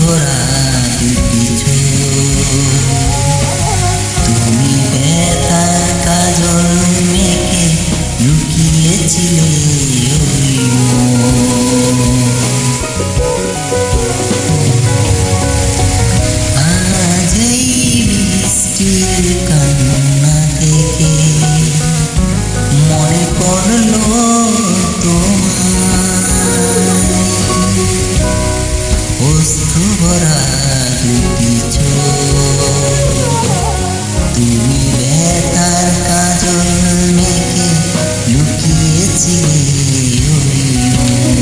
ভরা দুটি চোখ, তুমি ব্যথার কাজল মেখে লুকিয়েছিলে ওই মন। আজ এই বৃষ্টির কান্না থেকে মনে পড়লো তোমায়, অশ্রু ভরা দুটি চোখ, তুমি ব্যথার কাজল মেখে লুকিয়েছিলে ওই মন।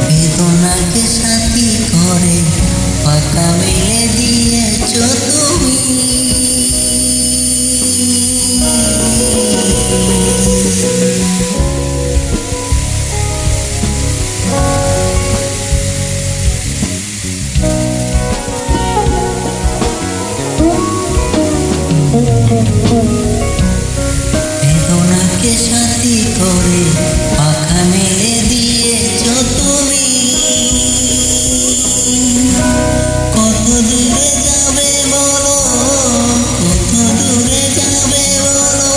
বেদনাকে সাথী করে পাকা মেলে দিয়েছ তুমি, বেদনাকে সাথী করে পাখা মেলে দিয়েছ তুমি। কত দূরে যাবে বলো, কত দূরে যাবে বলো,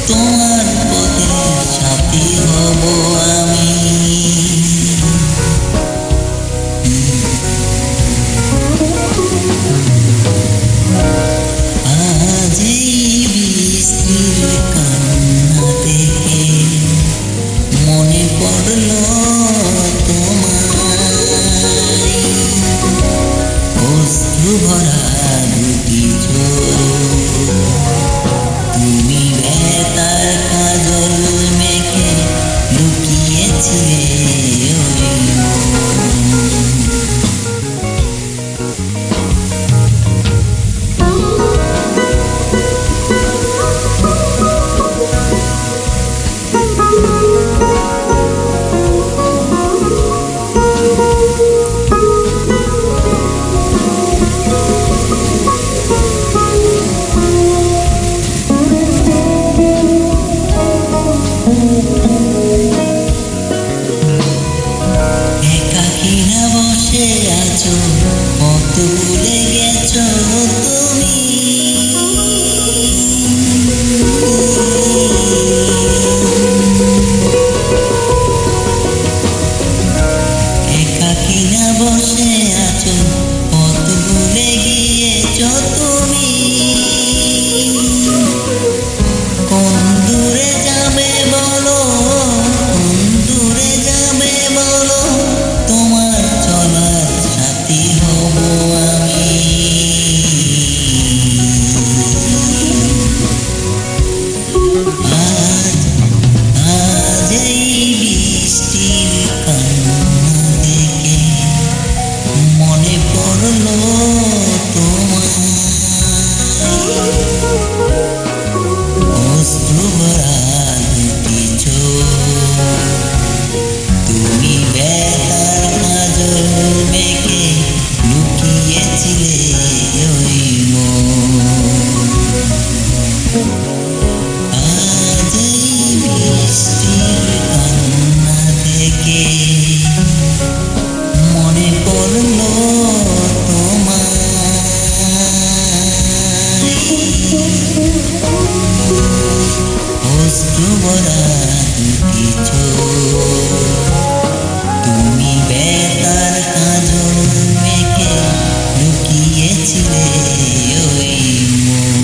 তোমার পথের সাথী হব আমি। আজ এই বৃষ্টির কান্না থেকে মনে পড়লো তোমায়, অশ্রু ভরা দুটি চোখ, তুমি ব্যথার কাজল মেখে লুকিয়েছিলে ওই মন। একাকিনা বসে আছো, কত ভুলে গেছো তুমি, একাকিনা বসে আছো, কত ভুলে গিয়েছো তুমি। কোন দূরে যাবে বলো, কোন দূরে যাবে বলো, তোমার চলার সাথী হব আমি। আজ আজ এই বৃষ্টির কান্না থেকে মনে পড়লো তোমায়, অশ্রু ভরা দুটি চোখ, তুমি ব্যথার কাজল মেখে লুকিয়েছিলে ওই মন। আজ এই বৃষ্টির কান্না থেকে মনে পড়লো তোমায়, অশ্রু ভরা দুটি চোখ, তুমি ব্যথার কাজল মেখে লুকিয়েছিলে ওই মন।